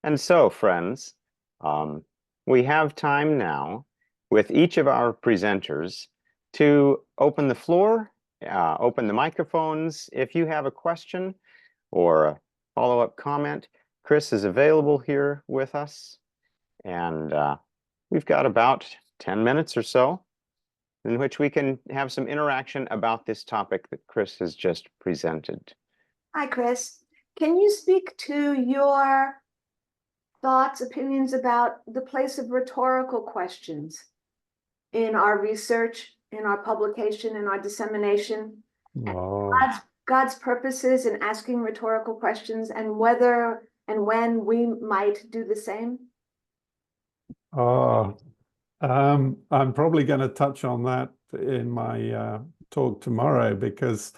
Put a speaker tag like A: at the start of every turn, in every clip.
A: And so, friends, we have time now with each of our presenters to open the floor, open the microphones. If you have a question or a follow-up comment, Chris is available here with us. And we've got about 10 minutes or so in which we can have some interaction about this topic that Chris has just presented.
B: Hi, Chris. Can you speak to your thoughts, opinions about the place of rhetorical questions in our research, in our publication, in our dissemination?
A: Oh.
B: God's purposes in asking rhetorical questions, and whether and when we might do the same?
C: I'm probably going to touch on that in my talk tomorrow, because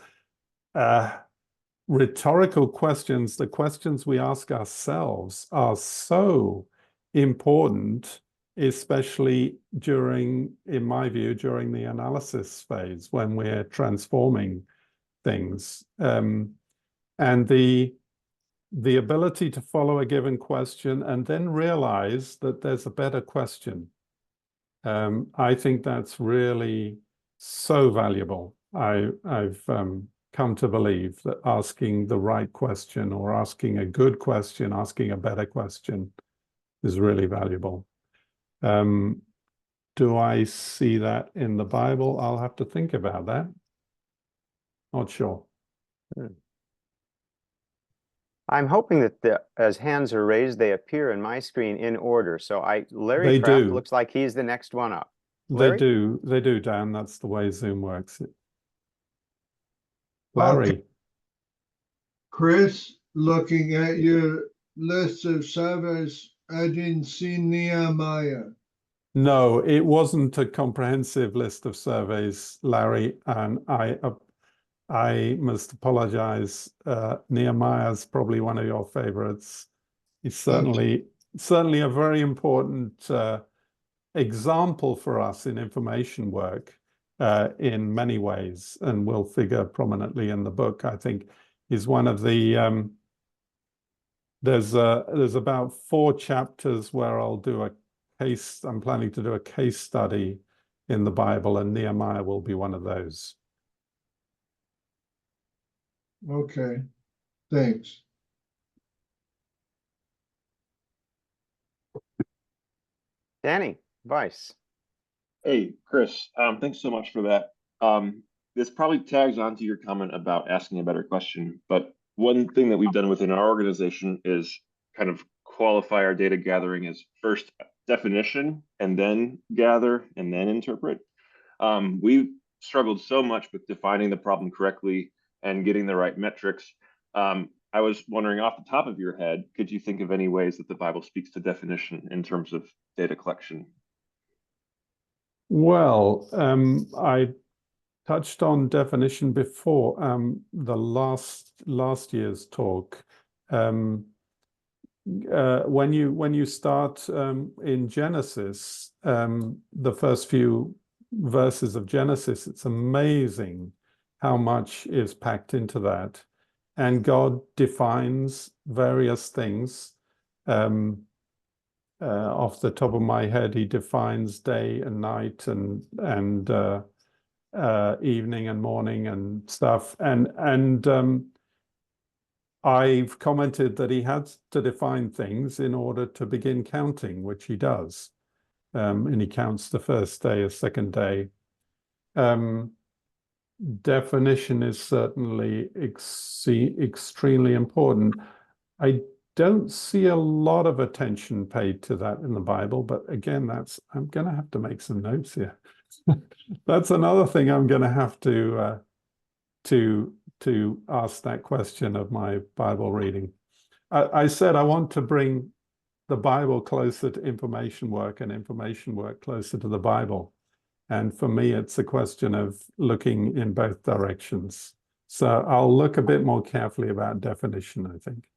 C: rhetorical questions, the questions we ask ourselves, are so important, especially during, in my view, during the analysis phase when we're transforming things. And the ability to follow a given question and then realize that there's a better question. I think that's really so valuable. I've come to believe that asking the right question, or asking a good question, asking a better question, is really valuable. Do I see that in the Bible? I'll have to think about that. Not sure.
A: I'm hoping that as hands are raised, they appear in my screen in order. So Larry
C: They
A: Kraft
C: do.
A: looks like he's the next one up. Larry?
C: They do, Dan. That's the way Zoom works. Larry.
D: Chris, looking at your list of surveys, I didn't see Nehemiah.
C: No, it wasn't a comprehensive list of surveys, Larry, and I must apologize. Nehemiah's probably one of your favorites. He's certainly a very important example for us in information work in many ways, and will figure prominently in the book. I think he's one of the there's about 4 chapters where I'll do a case. I'm planning to do a case study in the Bible, and Nehemiah will be one of those.
D: Okay, thanks.
A: Danny Weiss.
E: Hey, Chris, thanks so much for that. This probably tags onto your comment about asking a better question, but one thing that we've done within our organization is kind of qualify our data gathering as first definition, and then gather, and then interpret. We've struggled so much with defining the problem correctly and getting the right metrics. I was wondering, off the top of your head, could you think of any ways that the Bible speaks to definition in terms of data collection?
C: Well, I touched on definition before. The last year's talk. When you start in Genesis, the first few verses of Genesis, it's amazing how much is packed into that. And God defines various things. Off the top of my head, he defines day and night, and evening and morning and stuff. And I've commented that he had to define things in order to begin counting, which he does. And he counts the first day, a second day. Definition is certainly extremely important. I don't see a lot of attention paid to that in the Bible, but again, I'm going to have to make some notes here. That's another thing I'm going to have to ask that question of my Bible reading. I said I want to bring the Bible closer to information work, and information work closer to the Bible. And for me, it's a question of looking in both directions. So I'll look a bit more carefully about definition, I think.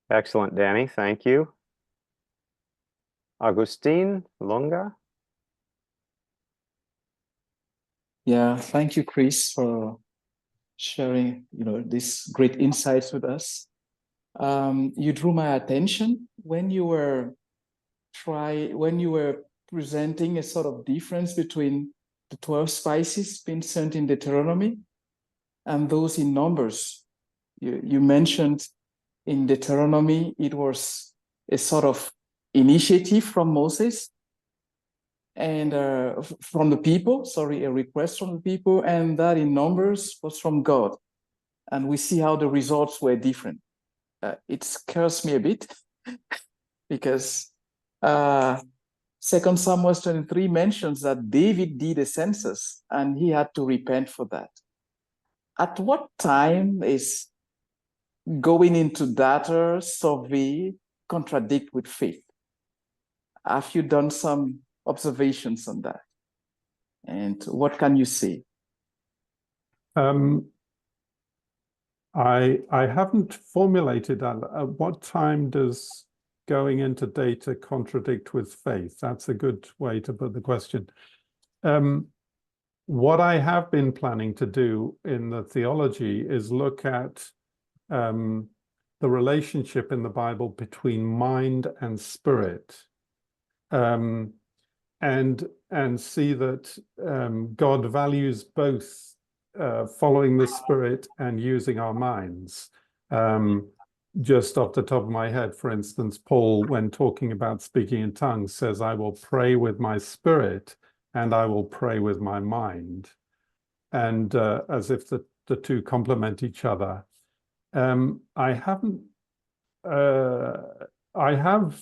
A: Excellent, Danny. Thank you. Agustin Longa.
F: Yeah, thank you, Chris, for sharing, these great insights with us. you drew my attention when you were presenting a sort of difference between the 12 spices mentioned in Deuteronomy and those in Numbers. You mentioned in Deuteronomy, it was a sort of initiative from Moses and from the people, a request from the people, and that in Numbers was from God. And we see how the results were different. It scares me a bit because 2 Samuel 23 mentions that David did a census and he had to repent for that. At what time is going into data survey contradict with faith? Have you done some observations on that? And what can you say?
C: I haven't formulated that. At what time does going into data contradict with faith? That's a good way to put the question. What I have been planning to do in the theology is look at the relationship in the Bible between mind and spirit, and see that God values both following the spirit and using our minds. Just off the top of my head, for instance, Paul, when talking about speaking in tongues, says, I will pray with my spirit and I will pray with my mind. And as if the two complement each other. I have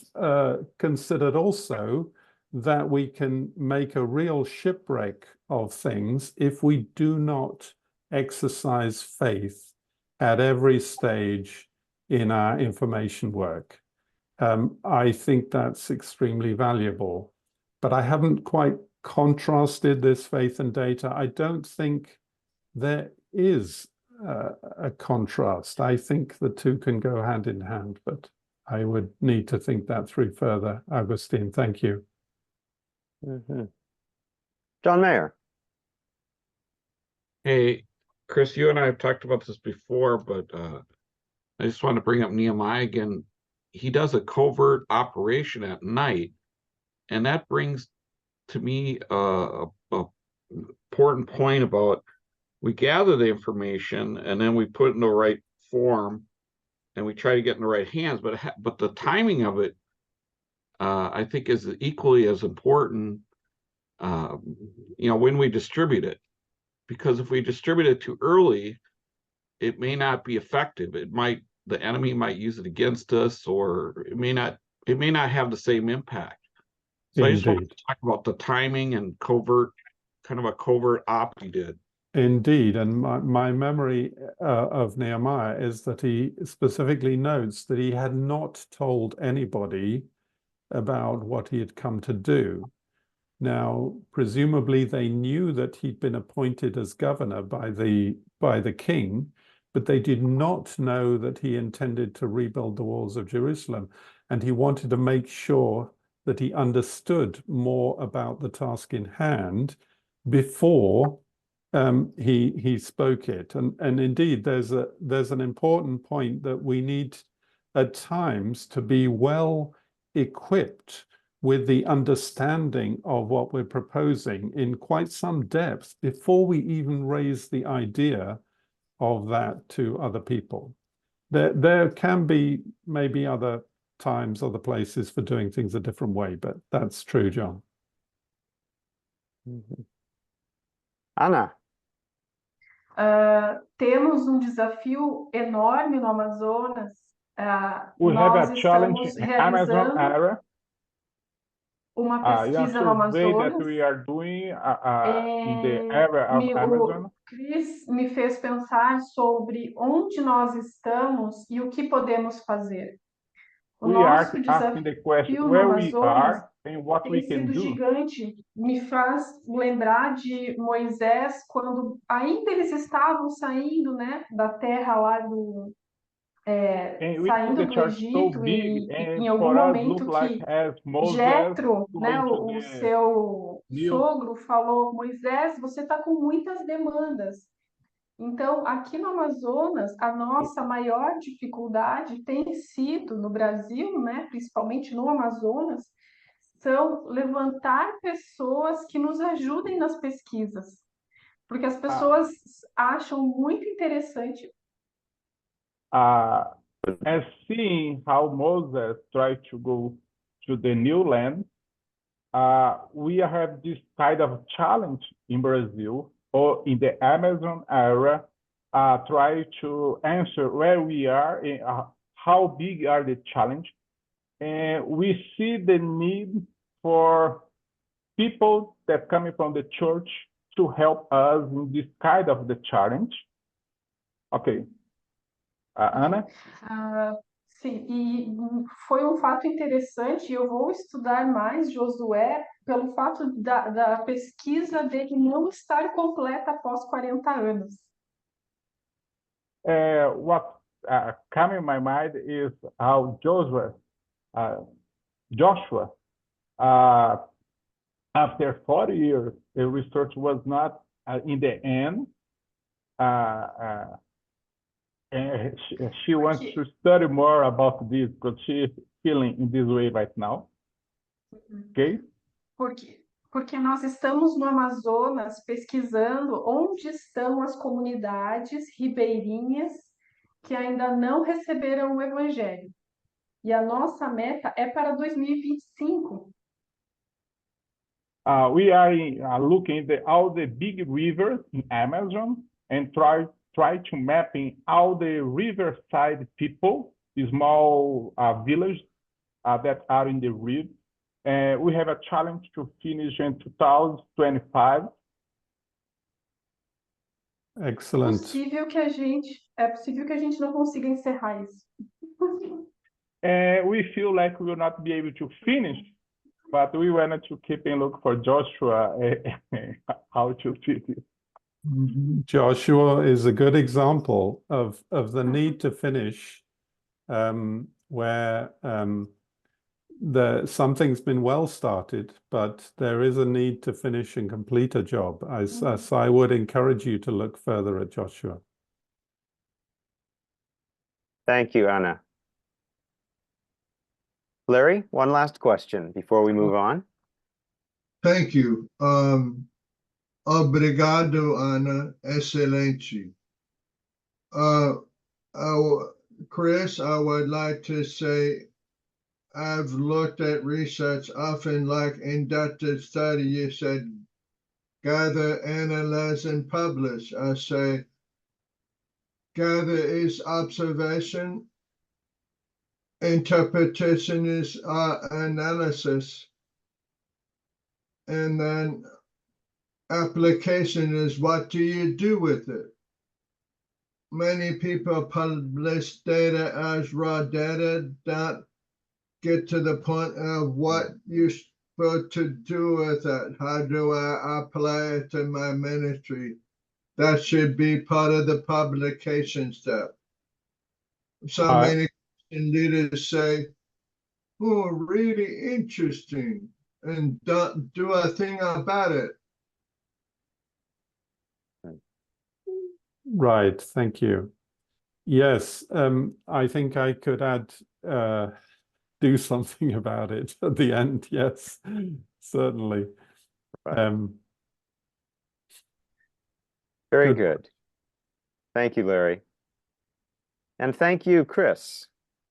C: considered also that we can make a real shipwreck of things if we do not exercise faith at every stage in our information work. I think that's extremely valuable, but I haven't quite contrasted this faith and data. I don't think there is a contrast. I think the two can go hand in hand, but I would need to think that through further. Augustine, thank you.
A: John Mayer.
G: Hey, Chris, you and I have talked about this before, but I just want to bring up Nehemiah again. He does a covert operation at night, and that brings to me a important point about we gather the information and then we put it in the right form and we try to get in the right hands, but the timing of it, I think, is equally as important, when we distribute it. Because if we distribute it too early, it may not be effective. The enemy might use it against us, or it may not have the same impact. So I just want to talk about the timing and kind of a covert op he did.
C: Indeed, and my memory of Nehemiah is that he specifically notes that he had not told anybody about what he had come to do. Now, presumably they knew that he'd been appointed as governor by the king, but they did not know that he intended to rebuild the walls of Jerusalem. And he wanted to make sure that he understood more about the task in hand before he spoke it. And indeed, there's an important point that we need at times to be well equipped with the understanding of what we're proposing in quite some depth before we even raise the idea of that to other people. There can be maybe other times, other places for doing things a different way, but that's true, John.
A: Ana.
H: Temos desafio enorme no Amazonas.
I: We have
H: Nós
I: a challenge
H: estamos
I: in Amazon
H: realizando
I: area.
H: uma
I: A
H: pesquisa no
I: survey that
H: Amazonas.
I: we are doing in the area of Amazon.
H: O Chris me fez pensar sobre onde nós estamos e o que podemos fazer. O
I: We are
H: nosso
I: asking the question
H: desafio no
I: where we
H: Amazonas
I: are and what
H: tem
I: we can
H: sido
I: do.
H: gigante. Me faz lembrar de Moisés, quando ainda eles estavam saindo, né, da terra lá do... saindo do Egito, e em algum momento que Jetro, né, o seu sogro, falou: Moisés, você está com muitas demandas. Então, aqui no Amazonas, a nossa maior dificuldade tem sido, no Brasil, né, principalmente no Amazonas, são levantar pessoas que nos ajudem nas pesquisas. Porque as pessoas acham muito interessante.
I: And seeing how Moses tried to go to the new land, we have this kind of challenge in Brazil or in the Amazon area, try to answer where we are, how big are the challenge. And we see the need for people that coming from the church to help us in this kind of the challenge. Okay. Ana?
H: Sim, e foi um fato interessante, e eu vou estudar mais Josué pelo fato da pesquisa dele não estar completa após 40 anos.
I: What came in my mind is how Joshua, after 40 years, the research was not in the end. And she wants to study more about this because she's feeling in this way right now. Okay?
H: Porque nós estamos no Amazonas pesquisando onde estão as comunidades ribeirinhas que ainda não receberam o Evangelho. E a nossa meta é para 2025.
I: We are looking at all the big rivers in Amazon and try to mapping all the riverside people, small villages that are in the river. We have a challenge to finish in 2025.
C: Excellent.
H: É possível que a gente não consiga encerrar isso.
I: We feel like we will not be able to finish, but we wanted to keep and look for Joshua how to fit it.
C: Joshua is a good example of the need to finish, where something's been well started, but there is a need to finish and complete a job. So I would encourage you to look further at Joshua.
A: Thank you, Ana. Larry, one last question before we move on.
D: Thank you. Obrigado, Ana. Excelente. Chris, I would like to say I've looked at research often, like inductive study. You said gather, analyze, and publish. I say gather is observation, interpretation is analysis, and then application is what do you do with it. Many people publish data as raw data, don't get to the point of what you're supposed to do with it. How do I apply it to my ministry? That should be part of the publication step. So many leaders say, oh, really interesting, and don't do a thing about it.
C: Right, thank you. Yes, I think I could add, do something about it at the end. Yes, certainly.
A: Very good. Thank you, Larry. And thank you, Chris.